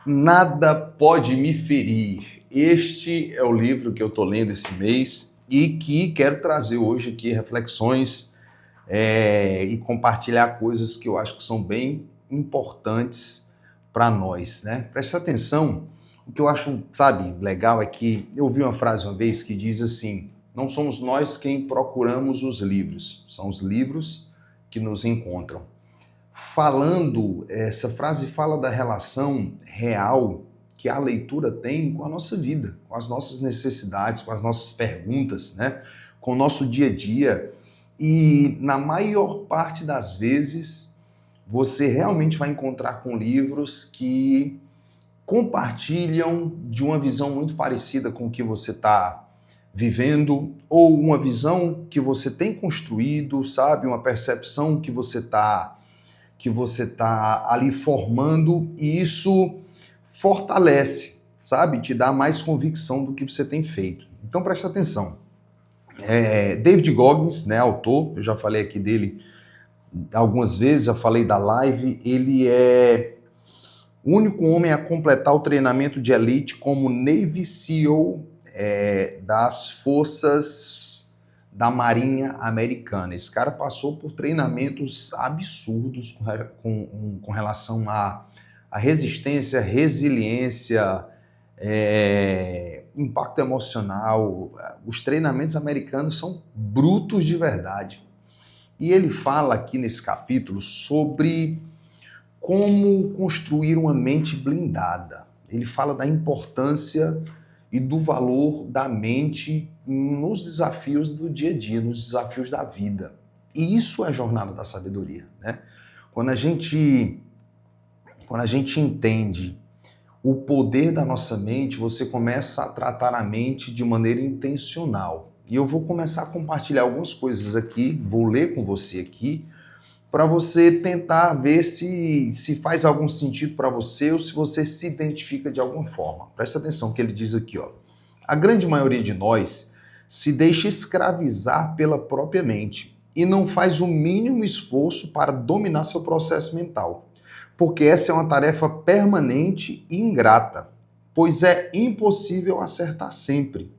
Nada pode me ferir. Este é o livro que eu estou lendo esse mês e que quero trazer hoje aqui reflexões e compartilhar coisas que eu acho que são bem importantes para nós, né? Presta atenção. O que eu acho, sabe, legal é que eu ouvi uma frase uma vez que diz assim: não somos nós quem procuramos os livros, são os livros que nos encontram. Essa frase fala da relação real que a leitura tem com a nossa vida, com as nossas necessidades, com as nossas perguntas, né? Com o nosso dia a dia. E na maior parte das vezes, você realmente vai encontrar com livros que compartilham de uma visão muito parecida com o que você está vivendo, ou uma visão que você tem construído, sabe? Uma percepção que você tá ali formando, e isso fortalece, sabe? Te dá mais convicção do que você tem feito. Então presta atenção. David Goggins, né, autor, eu já falei aqui dele algumas vezes, já falei da live, ele é o único homem a completar o treinamento de elite como Navy SEAL das forças da Marinha Americana. Esse cara passou por treinamentos absurdos com relação à resistência, resiliência, impacto emocional. Os treinamentos americanos são brutos de verdade. E ele fala aqui nesse capítulo sobre como construir uma mente blindada. Ele fala da importância e do valor da mente nos desafios do dia a dia, nos desafios da vida. E isso é a jornada da sabedoria, né? Quando a gente entende o poder da nossa mente, você começa a tratar a mente de maneira intencional. E eu vou começar a compartilhar algumas coisas aqui, vou ler com você aqui, para você tentar ver se faz algum sentido para você ou se você se identifica de alguma forma. Presta atenção no que ele diz aqui, ó. A grande maioria de nós se deixa escravizar pela própria mente e não faz o mínimo esforço para dominar seu processo mental, porque essa é uma tarefa permanente e ingrata, pois é impossível acertar sempre.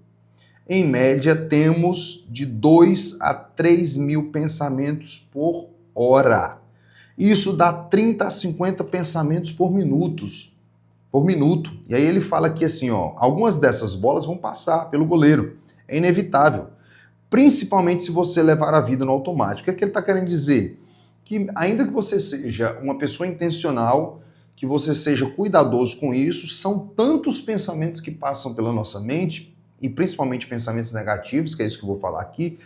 Em média, temos de 2 a 3 mil pensamentos por hora. Isso dá 30 a 50 pensamentos por minuto. E aí ele fala aqui assim, ó, algumas dessas bolas vão passar pelo goleiro. É inevitável. Principalmente se você levar a vida no automático. O que é que ele está querendo dizer? Que ainda que você seja uma pessoa intencional, que você seja cuidadoso com isso, são tantos pensamentos que passam pela nossa mente, e principalmente pensamentos negativos, que é isso que eu vou falar aqui,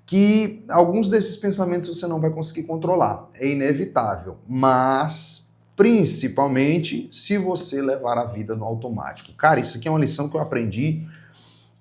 que alguns desses pensamentos você não vai conseguir controlar. É inevitável, mas principalmente se você levar a vida no automático. Cara, isso aqui é uma lição que eu aprendi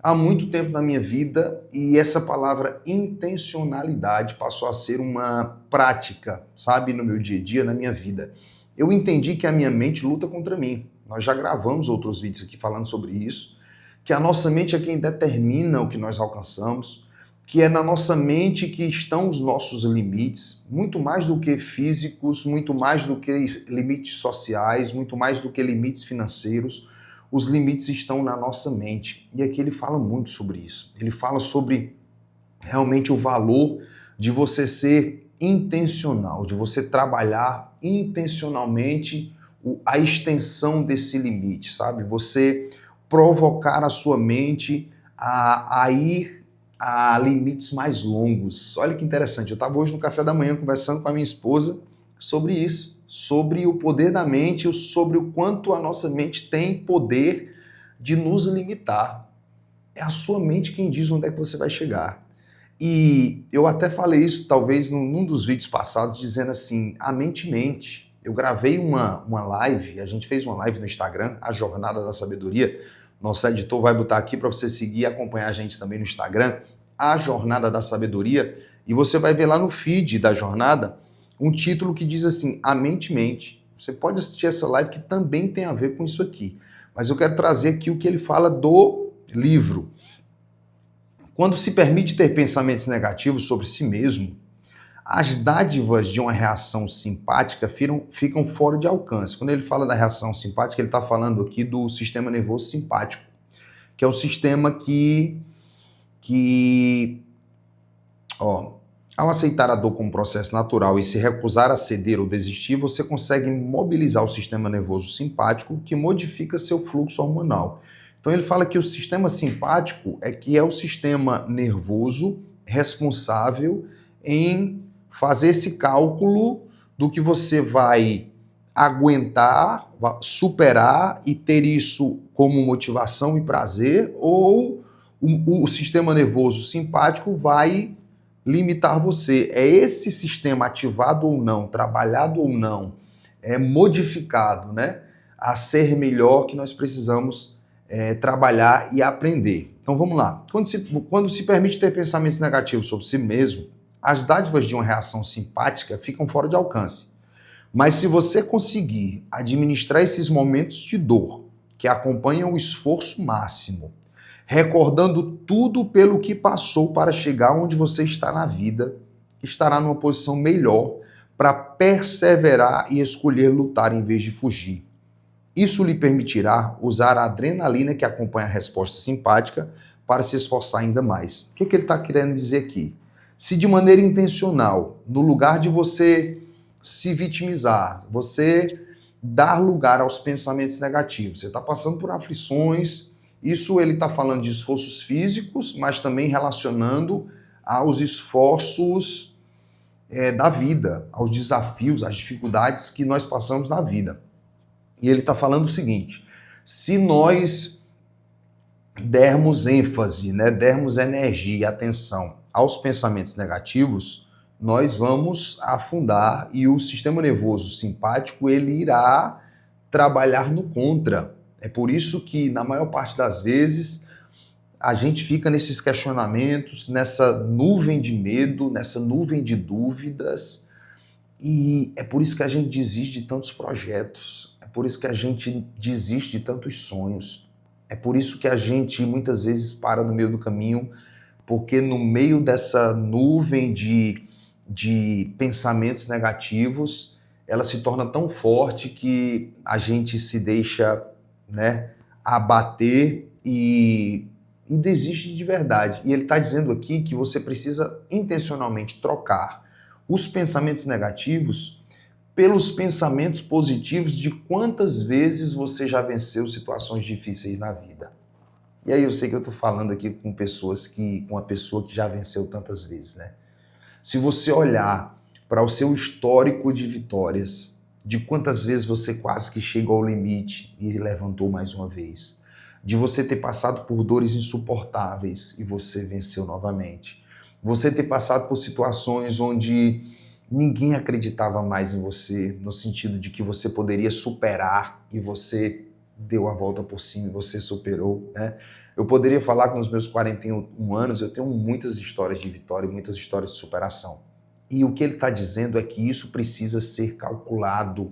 há muito tempo na minha vida, e essa palavra intencionalidade passou a ser uma prática, sabe, no meu dia a dia, na minha vida. Eu entendi que a minha mente luta contra mim. Nós já gravamos outros vídeos aqui falando sobre isso, que a nossa mente é quem determina o que nós alcançamos, que é na nossa mente que estão os nossos limites, muito mais do que físicos, muito mais do que limites sociais, muito mais do que limites financeiros. Os limites estão na nossa mente. E aqui ele fala muito sobre isso. Ele fala sobre realmente o valor de você ser intencional, de você trabalhar intencionalmente a extensão desse limite, sabe? Você provocar a sua mente a ir a limites mais longos. Olha que interessante, eu estava hoje no café da manhã conversando com a minha esposa sobre isso, sobre o poder da mente, sobre o quanto a nossa mente tem poder de nos limitar. É a sua mente quem diz onde é que você vai chegar. E eu até falei isso talvez num dos vídeos passados, dizendo assim, a mente mente. Eu gravei uma live, a gente fez uma live no Instagram, A Jornada da Sabedoria. Nosso editor vai botar aqui para você seguir e acompanhar a gente também no Instagram, A Jornada da Sabedoria, e você vai ver lá no feed da jornada um título que diz assim, A Mente Mente. Você pode assistir essa live que também tem a ver com isso aqui, mas eu quero trazer aqui o que ele fala do livro. Quando se permite ter pensamentos negativos sobre si mesmo, As dádivas de uma reação simpática ficam fora de alcance. Quando ele fala da reação simpática, ele está falando aqui do sistema nervoso simpático, que é o sistema ao aceitar a dor como processo natural e se recusar a ceder ou desistir, você consegue mobilizar o sistema nervoso simpático, que modifica seu fluxo hormonal. Então ele fala que o sistema simpático é o sistema nervoso responsável em fazer esse cálculo do que você vai aguentar, superar e ter isso como motivação e prazer, ou o sistema nervoso simpático vai limitar você. É esse sistema ativado ou não, trabalhado ou não, modificado, né, a ser melhor, que nós precisamos trabalhar e aprender. Então vamos lá. Quando se permite ter pensamentos negativos sobre si mesmo, as dádivas de uma reação simpática ficam fora de alcance. Mas se você conseguir administrar esses momentos de dor que acompanham o esforço máximo, recordando tudo pelo que passou para chegar onde você está na vida, estará numa posição melhor para perseverar e escolher lutar em vez de fugir. Isso lhe permitirá usar a adrenalina que acompanha a resposta simpática para se esforçar ainda mais. O que ele está querendo dizer aqui? Se de maneira intencional, no lugar de você se vitimizar, você dar lugar aos pensamentos negativos, você está passando por aflições. Isso ele está falando de esforços físicos, mas também relacionando aos esforços da vida, aos desafios, às dificuldades que nós passamos na vida. E ele está falando o seguinte: se nós dermos ênfase, né, dermos energia e atenção aos pensamentos negativos, nós vamos afundar e o sistema nervoso simpático ele irá trabalhar no contra. É por isso que, na maior parte das vezes, a gente fica nesses questionamentos, nessa nuvem de medo, nessa nuvem de dúvidas, e é por isso que a gente desiste de tantos projetos, é por isso que a gente desiste de tantos sonhos, é por isso que a gente muitas vezes para no meio do caminho, porque no meio dessa nuvem de pensamentos negativos, ela se torna tão forte que a gente se deixa, né, abater e desiste de verdade. E ele está dizendo aqui que você precisa intencionalmente trocar os pensamentos negativos pelos pensamentos positivos de quantas vezes você já venceu situações difíceis na vida. E aí eu sei que eu estou falando aqui com uma pessoa que já venceu tantas vezes, né? Se você olhar para o seu histórico de vitórias, de quantas vezes você quase que chegou ao limite e levantou mais uma vez, de você ter passado por dores insuportáveis e você venceu novamente, você ter passado por situações onde ninguém acreditava mais em você, no sentido de que você poderia superar e você deu a volta por cima e você superou, né? Eu poderia falar que nos meus 41 anos eu tenho muitas histórias de vitória e muitas histórias de superação. E o que ele está dizendo é que isso precisa ser calculado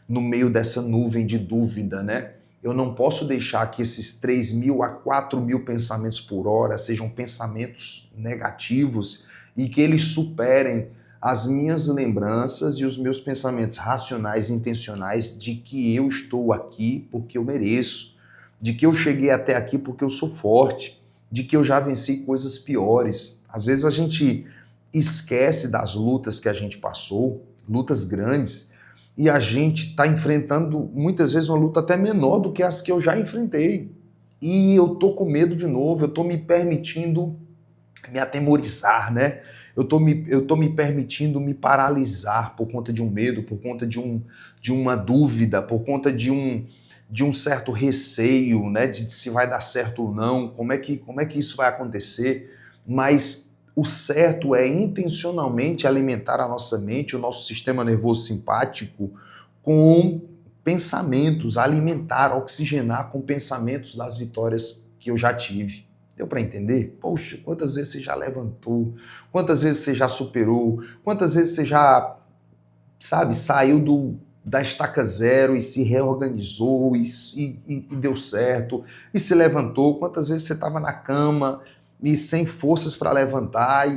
no meio dessa nuvem de dúvida, né? Eu não posso deixar que esses 3.000 a 4.000 pensamentos por hora sejam pensamentos negativos e que eles superem as minhas lembranças e os meus pensamentos racionais e intencionais de que eu estou aqui porque eu mereço, de que eu cheguei até aqui porque eu sou forte, de que eu já venci coisas piores. Às vezes a gente esquece das lutas que a gente passou, lutas grandes, e a gente está enfrentando muitas vezes uma luta até menor do que as que eu já enfrentei. E eu tô com medo de novo, eu tô me permitindo me atemorizar, né? Eu tô me permitindo me paralisar por conta de um medo, por conta de uma dúvida, por conta de um certo receio, né? De se vai dar certo ou não, como é que isso vai acontecer. Mas o certo é intencionalmente alimentar a nossa mente, o nosso sistema nervoso simpático com pensamentos, alimentar, oxigenar com pensamentos das vitórias que eu já tive. Deu para entender? Poxa, quantas vezes você já levantou, quantas vezes você já superou, quantas vezes você já, sabe, saiu da estaca zero e se reorganizou e deu certo, e se levantou, quantas vezes você estava na cama e sem forças para levantar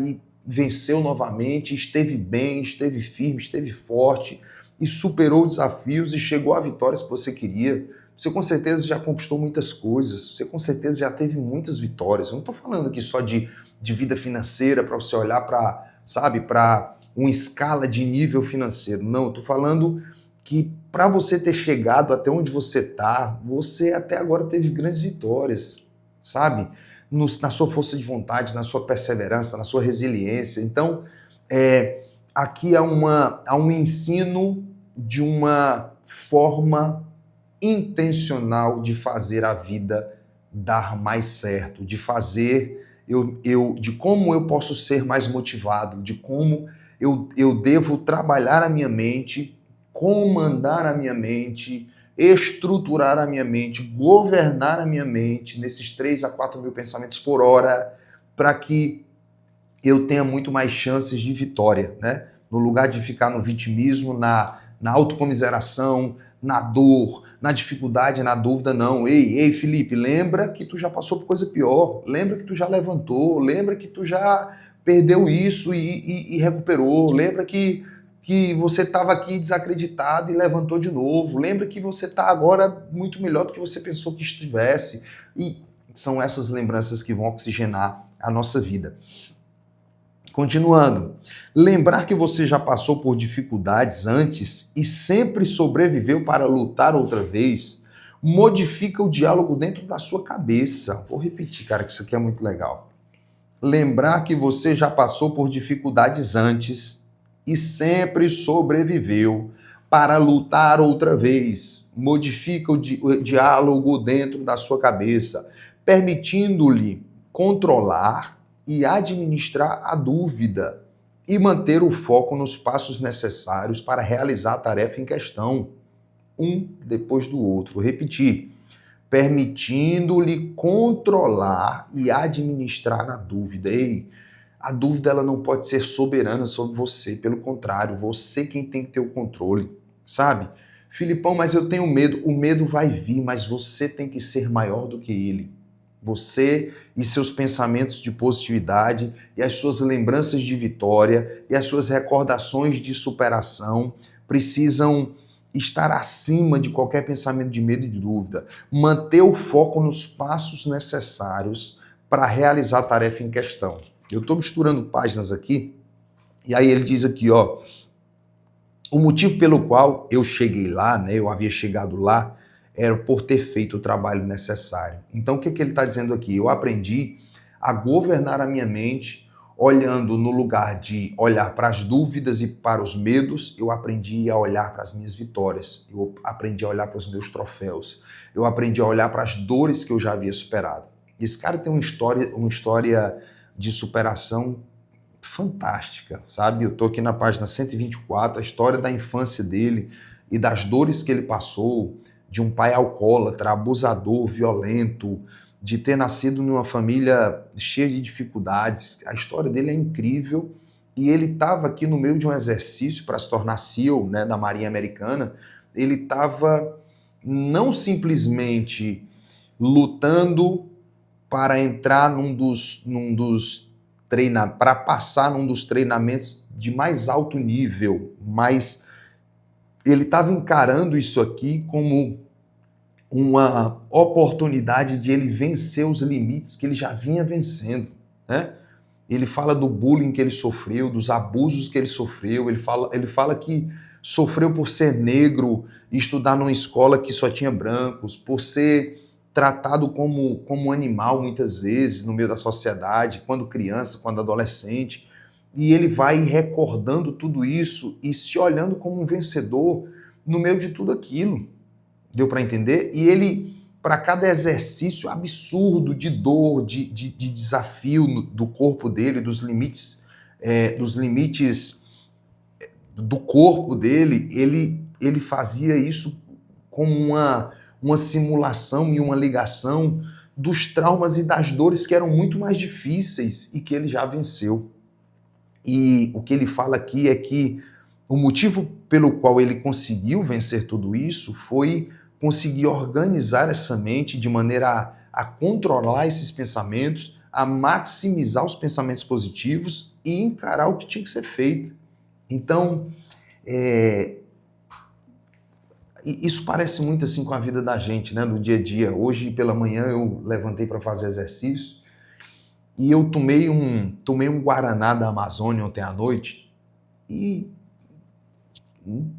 venceu novamente, esteve bem, esteve firme, esteve forte e superou desafios e chegou a vitórias que você queria. Você com certeza já conquistou muitas coisas, você com certeza já teve muitas vitórias. Eu não estou falando aqui só de vida financeira para você olhar para, sabe, para uma escala de nível financeiro. Não, estou falando que para você ter chegado até onde você está, você até agora teve grandes vitórias, sabe? Na sua força de vontade, na sua perseverança, na sua resiliência. Então, aqui há um ensino de uma forma intencional de fazer a vida dar mais certo, de fazer de como eu posso ser mais motivado, de como eu devo trabalhar a minha mente, comandar a minha mente, estruturar a minha mente, governar a minha mente nesses 3 a 4 mil pensamentos por hora, para que eu tenha muito mais chances de vitória, né? No lugar de ficar no vitimismo, na autocomiseração, na dor, na dificuldade, na dúvida, não. Ei, Felipe, lembra que tu já passou por coisa pior, lembra que tu já levantou, lembra que tu já perdeu isso e recuperou, lembra que você estava aqui desacreditado e levantou de novo, lembra que você está agora muito melhor do que você pensou que estivesse. E são essas lembranças que vão oxigenar a nossa vida. Continuando, lembrar que você já passou por dificuldades antes e sempre sobreviveu para lutar outra vez, modifica o diálogo dentro da sua cabeça. Vou repetir, cara, que isso aqui é muito legal. Lembrar que você já passou por dificuldades antes e sempre sobreviveu para lutar outra vez, modifica o diálogo dentro da sua cabeça, permitindo-lhe controlar e administrar a dúvida e manter o foco nos passos necessários para realizar a tarefa em questão, um depois do outro. Vou repetir, permitindo-lhe controlar e administrar a dúvida. Ei, a dúvida ela não pode ser soberana sobre você, pelo contrário, você quem tem que ter o controle, sabe? Filipão, mas eu tenho medo. O medo vai vir, mas você tem que ser maior do que ele. Você e seus pensamentos de positividade e as suas lembranças de vitória e as suas recordações de superação precisam estar acima de qualquer pensamento de medo e de dúvida. Manter o foco nos passos necessários para realizar a tarefa em questão. Eu estou misturando páginas aqui e aí ele diz aqui, ó, o motivo pelo qual eu cheguei lá, né, eu havia chegado lá, era por ter feito o trabalho necessário. Então, o que ele está dizendo aqui? Eu aprendi a governar a minha mente, olhando no lugar de olhar para as dúvidas e para os medos, eu aprendi a olhar para as minhas vitórias, eu aprendi a olhar para os meus troféus, eu aprendi a olhar para as dores que eu já havia superado. Esse cara tem uma história de superação fantástica, sabe? Eu estou aqui na página 124, a história da infância dele e das dores que ele passou, de um pai alcoólatra, abusador, violento, de ter nascido numa família cheia de dificuldades. A história dele é incrível e ele estava aqui no meio de um exercício para se tornar SEAL, né, da Marinha Americana. Ele estava não simplesmente lutando para entrar para passar num dos treinamentos de mais alto nível, mas ele estava encarando isso aqui como uma oportunidade de ele vencer os limites que ele já vinha vencendo, né? Ele fala do bullying que ele sofreu, dos abusos que ele sofreu, ele fala que sofreu por ser negro e estudar numa escola que só tinha brancos, por ser tratado como animal muitas vezes no meio da sociedade, quando criança, quando adolescente. E ele vai recordando tudo isso e se olhando como um vencedor no meio de tudo aquilo. Deu para entender? E ele, para cada exercício absurdo de dor, de desafio do corpo dele, dos limites do corpo dele, ele fazia isso como uma simulação e uma ligação dos traumas e das dores que eram muito mais difíceis e que ele já venceu. E o que ele fala aqui é que o motivo pelo qual ele conseguiu vencer tudo isso foi conseguir organizar essa mente de maneira a controlar esses pensamentos, a maximizar os pensamentos positivos e encarar o que tinha que ser feito. Então, isso parece muito assim com a vida da gente, né, no dia a dia. Hoje pela manhã eu levantei para fazer exercício e eu tomei um Guaraná da Amazônia ontem à noite e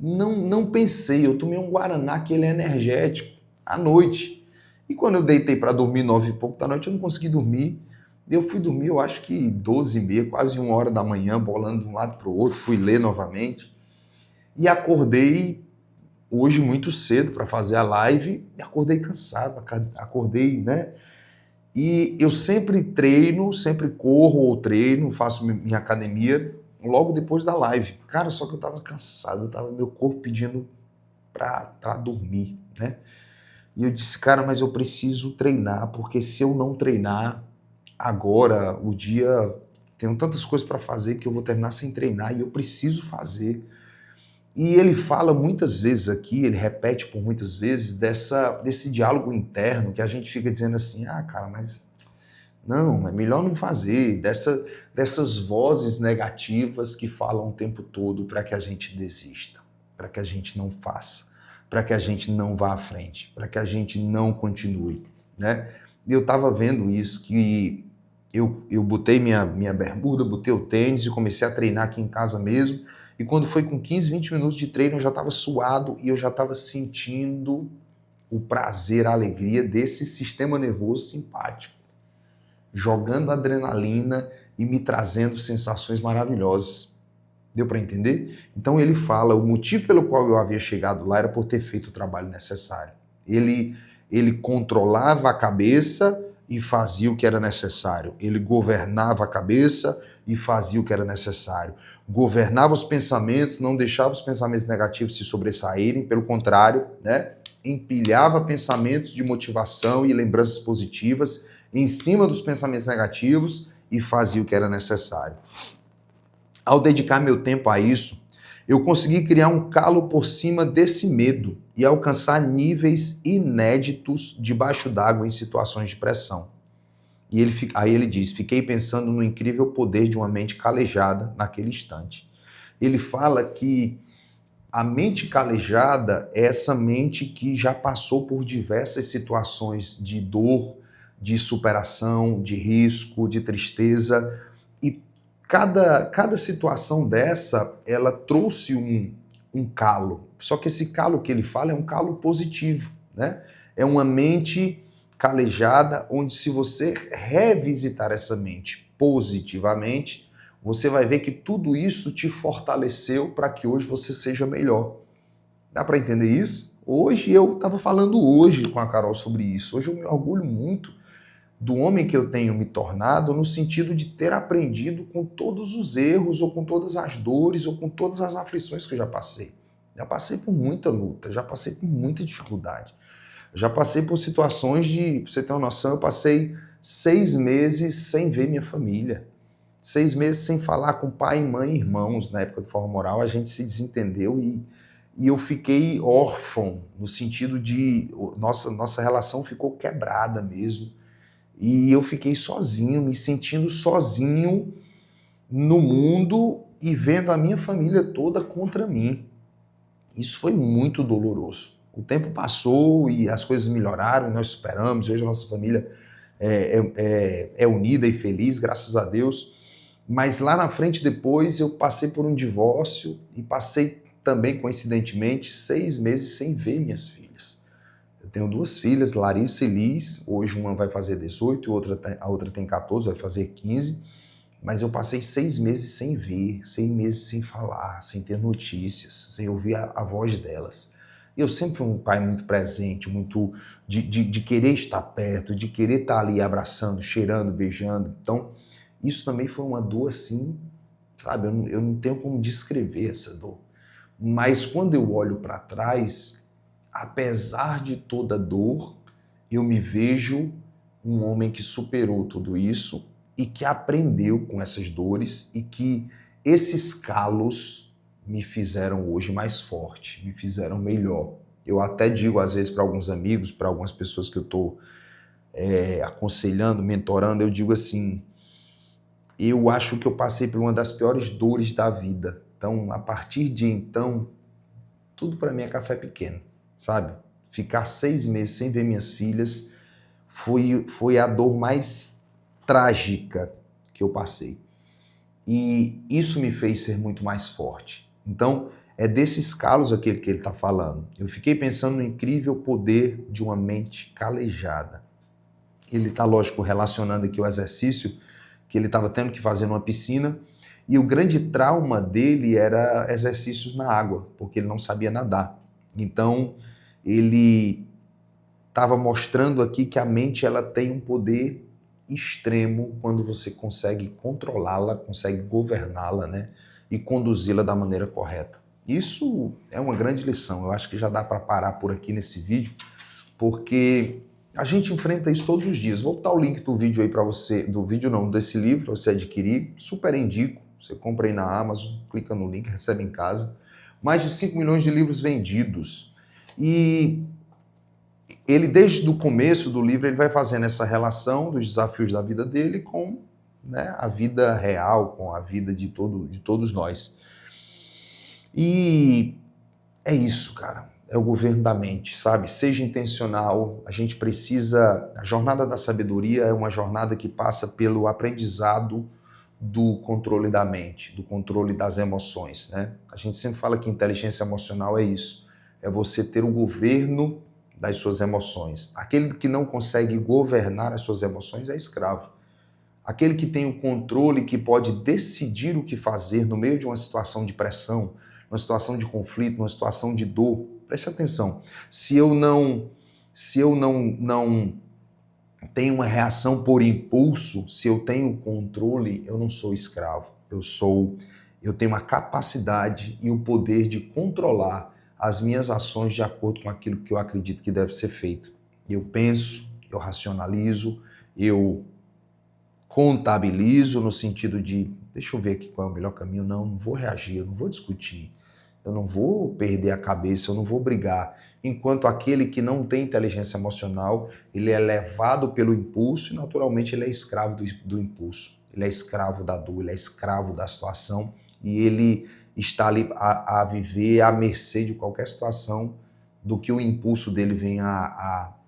não pensei, eu tomei um Guaraná que ele é energético à noite. E quando eu deitei para dormir 9 e pouco da noite, eu não consegui dormir. Eu fui dormir, eu acho que 12h30, quase 1h da manhã, bolando de um lado para o outro, fui ler novamente. E acordei hoje muito cedo para fazer a live, e acordei cansado, acordei, né? E eu sempre treino, sempre corro ou treino, faço minha academia logo depois da live. Cara, só que eu tava cansado, meu corpo pedindo pra dormir, né? E eu disse, cara, mas eu preciso treinar, porque se eu não treinar agora, o dia, tenho tantas coisas para fazer que eu vou terminar sem treinar e eu preciso fazer. E ele fala muitas vezes aqui, ele repete por muitas vezes desse diálogo interno que a gente fica dizendo assim, ah, cara, mas não, é melhor não fazer, dessas vozes negativas que falam o tempo todo para que a gente desista, para que a gente não faça, para que a gente não vá à frente, para que a gente não continue, né? E eu estava vendo isso, que eu botei minha bermuda, botei o tênis e comecei a treinar aqui em casa mesmo, e quando foi com 15, 20 minutos de treino eu já estava suado e eu já estava sentindo o prazer, a alegria desse sistema nervoso simpático, jogando adrenalina e me trazendo sensações maravilhosas. Deu para entender? Então ele fala, o motivo pelo qual eu havia chegado lá era por ter feito o trabalho necessário. Ele controlava a cabeça e fazia o que era necessário. Ele governava a cabeça e fazia o que era necessário. Governava os pensamentos, não deixava os pensamentos negativos se sobressaírem, pelo contrário, né? Empilhava pensamentos de motivação e lembranças positivas em cima dos pensamentos negativos e fazia o que era necessário. Ao dedicar meu tempo a isso, eu consegui criar um calo por cima desse medo e alcançar níveis inéditos debaixo d'água em situações de pressão. E aí ele diz, fiquei pensando no incrível poder de uma mente calejada naquele instante. Ele fala que a mente calejada é essa mente que já passou por diversas situações de dor, de superação, de risco, de tristeza, e cada situação dessa, ela trouxe um calo. Só que esse calo que ele fala é um calo positivo, né? É uma mente calejada, onde se você revisitar essa mente positivamente, você vai ver que tudo isso te fortaleceu para que hoje você seja melhor. Dá para entender isso? Hoje eu estava falando hoje com a Carol sobre isso. Hoje eu me orgulho muito do homem que eu tenho me tornado, no sentido de ter aprendido com todos os erros, ou com todas as dores, ou com todas as aflições que eu já passei. Já passei por muita luta, já passei por muita dificuldade. Já passei por situações de, pra você ter uma noção, eu passei 6 meses sem ver minha família. 6 meses sem falar com pai, mãe e irmãos. Na época de forma moral, a gente se desentendeu e eu fiquei órfão, no sentido de nossa relação ficou quebrada mesmo. E eu fiquei sozinho, me sentindo sozinho no mundo e vendo a minha família toda contra mim. Isso foi muito doloroso. O tempo passou e as coisas melhoraram, nós superamos, hoje a nossa família é unida e feliz, graças a Deus. Mas lá na frente, depois, eu passei por um divórcio e passei também, coincidentemente, 6 meses sem ver minhas filhas. Eu tenho 2 filhas, Larissa e Liz, hoje uma vai fazer 18, a outra tem 14, vai fazer 15, mas eu passei 6 meses sem ver, 6 meses sem falar, sem ter notícias, sem ouvir a voz delas. Eu sempre fui um pai muito presente, muito de querer estar perto, de querer estar ali abraçando, cheirando, beijando. Então, isso também foi uma dor assim, sabe? Eu não tenho como descrever essa dor. Mas quando eu olho para trás, apesar de toda dor, eu me vejo um homem que superou tudo isso e que aprendeu com essas dores e que esses calos me fizeram hoje mais forte, me fizeram melhor. Eu até digo às vezes para alguns amigos, para algumas pessoas que eu estou aconselhando, mentorando, eu digo assim, eu acho que eu passei por uma das piores dores da vida. Então, a partir de então, tudo para mim é café pequeno, sabe? Ficar 6 meses sem ver minhas filhas foi a dor mais trágica que eu passei. E isso me fez ser muito mais forte. Então, é desses calos aquele que ele está falando. Eu fiquei pensando no incrível poder de uma mente calejada. Ele está, lógico, relacionando aqui o exercício que ele estava tendo que fazer numa piscina, e o grande trauma dele era exercícios na água, porque ele não sabia nadar. Então, ele estava mostrando aqui que a mente ela tem um poder extremo quando você consegue controlá-la, consegue governá-la, né? E conduzi-la da maneira correta. Isso é uma grande lição. Eu acho que já dá para parar por aqui nesse vídeo, porque a gente enfrenta isso todos os dias. Vou botar o link do vídeo aí para você, desse livro, para você adquirir. Super indico. Você compra aí na Amazon, clica no link, recebe em casa. Mais de 5 milhões de livros vendidos. E ele, desde o começo do livro, ele vai fazendo essa relação dos desafios da vida dele com, né, a vida real, com a vida de todos nós. E é isso, cara. É o governo da mente, sabe? Seja intencional. A gente precisa... A jornada da sabedoria é uma jornada que passa pelo aprendizado do controle da mente, do controle das emoções, né? A gente sempre fala que inteligência emocional é isso. É você ter o governo das suas emoções. Aquele que não consegue governar as suas emoções é escravo. Aquele que tem o controle, que pode decidir o que fazer no meio de uma situação de pressão, uma situação de conflito, uma situação de dor. Preste atenção. Se eu não tenho uma reação por impulso, se eu tenho controle, eu não sou escravo. Eu tenho a capacidade e o poder de controlar as minhas ações de acordo com aquilo que eu acredito que deve ser feito. Eu penso, eu racionalizo, eu contabilizo no sentido de, deixa eu ver aqui qual é o melhor caminho, não vou reagir, eu não vou discutir, eu não vou perder a cabeça, eu não vou brigar. Enquanto aquele que não tem inteligência emocional, ele é levado pelo impulso e naturalmente ele é escravo do impulso. Ele é escravo da dor, ele é escravo da situação e ele está ali a viver à mercê de qualquer situação do que o impulso dele venha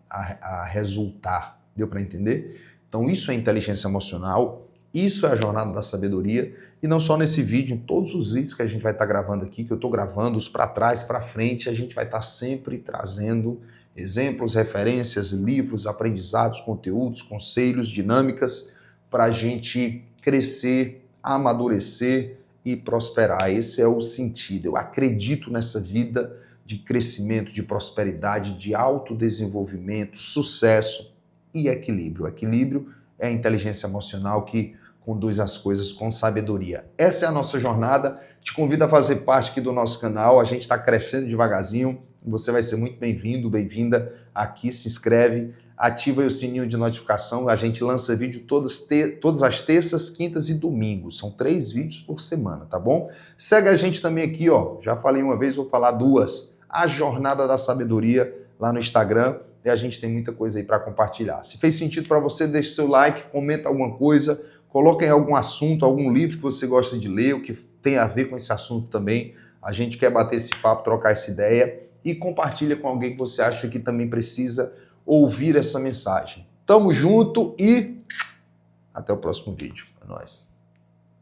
a resultar. Deu para entender? Então isso é inteligência emocional, isso é a jornada da sabedoria, e não só nesse vídeo, em todos os vídeos que a gente vai estar gravando aqui, que eu estou gravando, os para trás, para frente, a gente vai estar sempre trazendo exemplos, referências, livros, aprendizados, conteúdos, conselhos, dinâmicas, para a gente crescer, amadurecer e prosperar. Esse é o sentido. Eu acredito nessa vida de crescimento, de prosperidade, de autodesenvolvimento, sucesso e equilíbrio. O equilíbrio é a inteligência emocional que conduz as coisas com sabedoria. Essa é a nossa jornada. Te convido a fazer parte aqui do nosso canal. A gente está crescendo devagarzinho. Você vai ser muito bem-vindo, bem-vinda aqui. Se inscreve, ativa aí o sininho de notificação. A gente lança vídeo todas as terças, quintas e domingos. São 3 vídeos por semana, tá bom? Segue a gente também aqui, ó. Já falei uma vez, vou falar 2. A Jornada da Sabedoria lá no Instagram. E a gente tem muita coisa aí para compartilhar. Se fez sentido para você, deixe seu like, comenta alguma coisa, coloca em algum assunto, algum livro que você gosta de ler, o que tem a ver com esse assunto também. A gente quer bater esse papo, trocar essa ideia e compartilha com alguém que você acha que também precisa ouvir essa mensagem. Tamo junto e até o próximo vídeo. É nóis.